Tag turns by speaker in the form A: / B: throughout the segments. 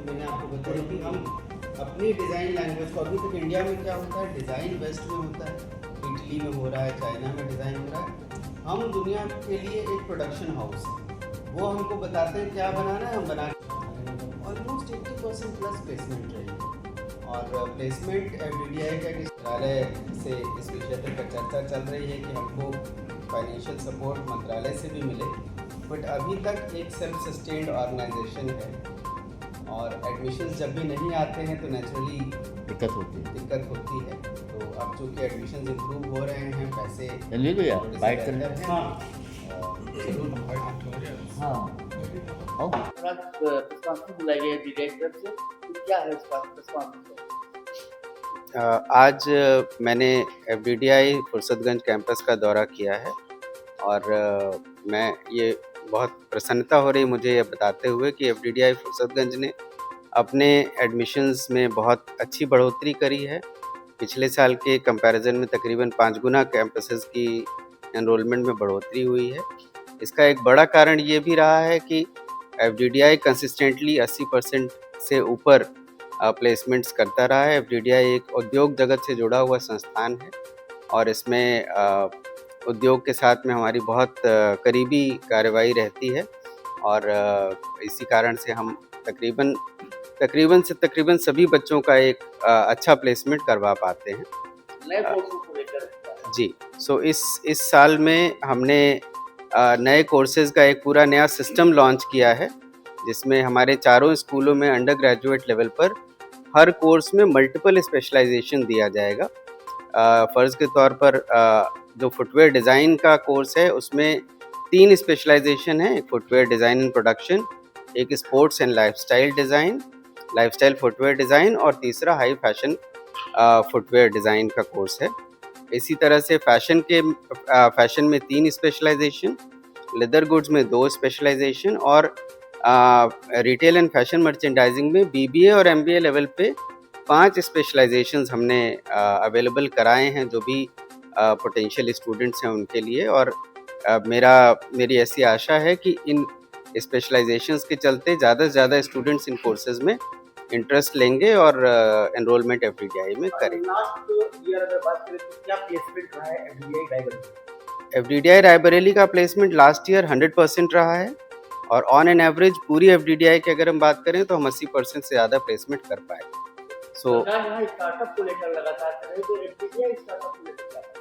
A: मैंने आपको बताया कि हम अपनी डिज़ाइन लैंग्वेज को, अभी तक इंडिया में क्या होता है, डिज़ाइन वेस्ट में होता है, इटली में हो रहा है, चाइना में डिज़ाइन हो रहा है। हम दुनिया के लिए एक प्रोडक्शन हाउस है, वो हमको बताते हैं क्या बनाना है, हम बना ऑलमोस्ट 80% प्लस प्लेसमेंट रही है। और प्लेसमेंट FDDI का मंत्रालय से इस विषय पर चर्चा चल रही है कि हमको फाइनेंशियल सपोर्ट मंत्रालय से भी मिले, बट अभी तक एक सेल्फ सस्टेन्ड ऑर्गेनाइजेशन है और एडमिशन्स जब भी नहीं आते हैं तो नेचुरली दिक्कत होती है। तो अब चूँकि एडमिशन्स इम्प्रूव हो रहे हैं, पैसे
B: ले लो यार,
A: थोड़े से
B: बाइट
A: बेहतर
B: करना।
A: हैं, जरूर
B: हाँ आओ।
C: रिस्पॉन्सिबल बुलाई गई है DDI की तरफ से, तो क्या है इसका रिस्पॉन्सिबल?
A: आज मैंने FDDI फुर्सतगंज कैंपस का दौरा किया है और मैं ये बहुत प्रसन्नता हो रही मुझे ये बताते हुए कि FDDI फुर्सतगंज ने अपने एडमिशन्स में बहुत अच्छी बढ़ोतरी करी है। पिछले साल के कंपैरिजन में तकरीबन 5 गुना कैंपसेस की एनरोलमेंट में बढ़ोतरी हुई है। इसका एक बड़ा कारण ये भी रहा है कि FDDI कंसिस्टेंटली 80% से ऊपर प्लेसमेंट्स करता रहा है। FDDI एक उद्योग जगत से जुड़ा हुआ संस्थान है और इसमें उद्योग के साथ में हमारी बहुत करीबी कार्रवाई रहती है और इसी कारण से हम तकरीबन सभी बच्चों का एक अच्छा प्लेसमेंट करवा पाते हैं।
C: नए कोर्सों को लेकर
A: जी, सो इस साल में हमने नए कोर्सेज़ का एक पूरा नया सिस्टम लॉन्च किया है, जिसमें हमारे चारों स्कूलों में अंडर ग्रेजुएट लेवल पर हर कोर्स में मल्टीपल स्पेशलाइज़ेशन दिया जाएगा। फ़र्ज़ के तौर पर जो फुटवियर डिज़ाइन का कोर्स है, उसमें 3 स्पेशलाइज़ेशन हैं, एक फुटवियर डिज़ाइन एंड प्रोडक्शन, एक sports and lifestyle footwear design और तीसरा हाई फैशन फुटवियर डिज़ाइन का कोर्स है। इसी तरह से फैशन में 3 स्पेशलाइज़ेशन, लेदर गुड्स में 2 स्पेशलाइज़ेशन और रिटेल एंड फैशन मर्चेंडाइजिंग में BBA और MBA लेवल पे 5 स्पेशलाइज़ेशंस हमने अवेलेबल कराए हैं, जो भी पोटेंशियल स्टूडेंट्स हैं उनके लिए। और मेरी ऐसी आशा है कि इन स्पेशलाइज़ेशंस के चलते ज़्यादा से ज़्यादा स्टूडेंट्स इन कोर्सेज़ में इंटरेस्ट लेंगे और एनरोलमेंट FDDI में करेंगे।
C: लास्ट ईयर अगर बात करें तो क्या प्लेसमेंट रहा है FDDI रायबरेली?
A: FDDI रायबरेली का प्लेसमेंट लास्ट ईयर 100% रहा है और ऑन एन एवरेज पूरी FDDI की अगर हम बात करें तो हम 80% से ज़्यादा प्लेसमेंट कर पाए।
C: सरकार यहाँ स्टार्टअप को लेकर लगातार कर रही है, तो FDDI स्टार्टअप को लेकर क्या कर रही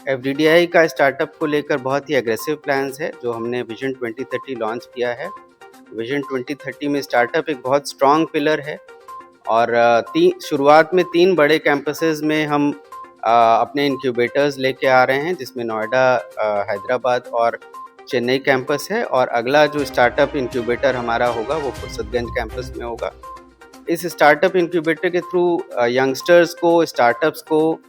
C: है?
A: FDDI का स्टार्टअप को लेकर बहुत ही एग्रेसिव प्लान्स है, जो हमने विजन 2030 लॉन्च किया है। विजन 2030 में स्टार्टअप एक बहुत स्ट्रॉन्ग पिलर है और शुरुआत में 3 बड़े कैंपसेस में हम अपने इंक्यूबेटर्स लेके आ रहे हैं, जिसमें नोएडा, हैदराबाद और चेन्नई कैंपस है और अगला जो स्टार्टअप इंक्यूबेटर हमारा होगा वो फुर्सतगंज कैंपस में होगा। इस स्टार्टअप इंक्यूबेटर के थ्रू यंगस्टर्स को, स्टार्टअप्स को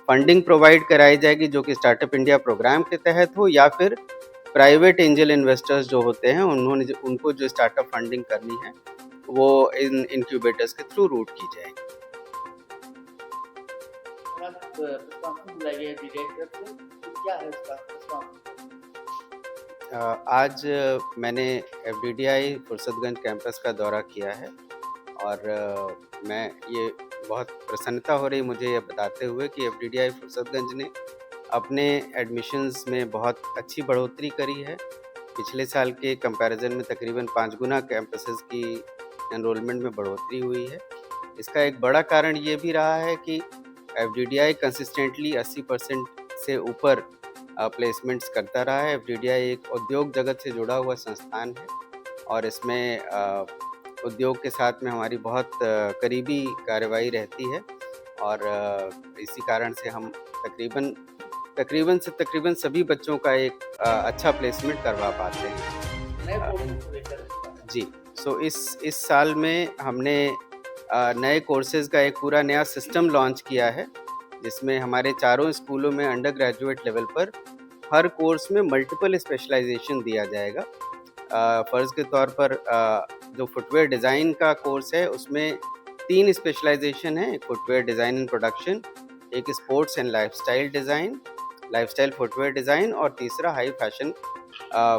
A: फंडिंग प्रोवाइड कराई जाएगी, जो कि स्टार्टअप इंडिया प्रोग्राम के तहत हो या फिर प्राइवेट एंजल इन्वेस्टर्स जो होते हैं उनको जो स्टार्टअप फंडिंग करनी है वो इन इंक्यूबेटर्स के थ्रू रूट की जाएगी।
C: रिस्पॉन्सिबल बुलाई गई है DDI की तरफ से, तो क्या है इसका रिस्पॉन्सिबल?
A: आज मैंने FDDI फुर्सतगंज कैंपस का दौरा किया है और मैं ये बहुत प्रसन्नता हो रही मुझे ये बताते हुए कि FDDI फुर्सतगंज ने अपने एडमिशन्स में बहुत अच्छी बढ़ोतरी करी है। पिछले साल के कंपैरिजन में तकरीबन 5 गुना कैंपसेस की एनरोलमेंट में बढ़ोतरी हुई है। इसका एक बड़ा कारण ये भी रहा है कि FDDI कंसिस्टेंटली 80% से ऊपर प्लेसमेंट्स करता रहा है। FDDI एक उद्योग जगत से जुड़ा हुआ संस्थान है और इसमें उद्योग के साथ में हमारी बहुत करीबी कार्रवाई रहती है और इसी कारण से हम तकरीबन सभी बच्चों का एक अच्छा प्लेसमेंट करवा पाते हैं।
C: नए कोर्सों को लेकर
A: जी, सो इस साल में हमने नए कोर्सेज़ का एक पूरा नया सिस्टम लॉन्च किया है, जिसमें हमारे चारों स्कूलों में अंडर ग्रेजुएट लेवल पर हर कोर्स में मल्टीपल स्पेशलाइज़ेशन दिया जाएगा। फ़र्ज़ के तौर पर जो फुटवियर डिज़ाइन का कोर्स है, उसमें 3 स्पेशलाइज़ेशन हैं, एक फुटवियर डिज़ाइन एंड प्रोडक्शन, एक sports and lifestyle footwear design और तीसरा हाई फैशन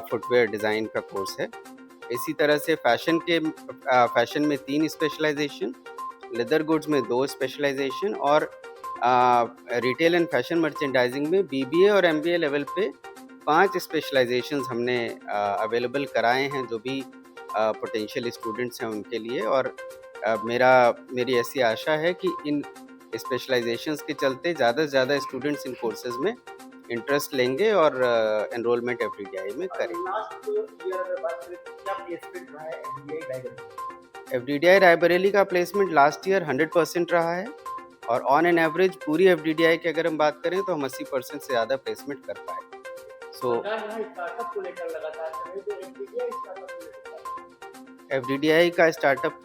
A: फुटवियर डिज़ाइन का कोर्स है। इसी तरह से फैशन में 3 स्पेशलाइजेशन, लेदर गुड्स में 2 स्पेशलाइजेशन और रिटेल एंड फैशन मर्चेंडाइजिंग में बीबीए और एमबीए लेवल पे 5 स्पेशलाइजेशंस हमने अवेलेबल कराए हैं जो भी पोटेंशियल स्टूडेंट्स हैं उनके लिए। और मेरी ऐसी आशा है कि इन स्पेशलाइजेशंस के चलते ज़्यादा से ज़्यादा स्टूडेंट्स इन कोर्सेज में इंटरेस्ट लेंगे और एनरोलमेंट एफडीडीआई में करेंगे।
C: लास्ट ईयर अगर बात करें तो क्या प्लेसमेंट रहा है एफडीआई रायबरेली?
A: एफडीडीआई रायबरेली का प्लेसमेंट लास्ट ईयर 100% रहा है और ऑन एन एवरेज पूरी एफडीडीआई की अगर हम बात करें तो हम 80% से ज़्यादा प्लेसमेंट कर पाए। सो
C: सरकार यहाँ स्टार्टअप को लेकर लगातार कर रही है, तो एफडीआई स्टार्टअप को लेकर क्या है?
A: एफडीडीआई का स्टार्टअप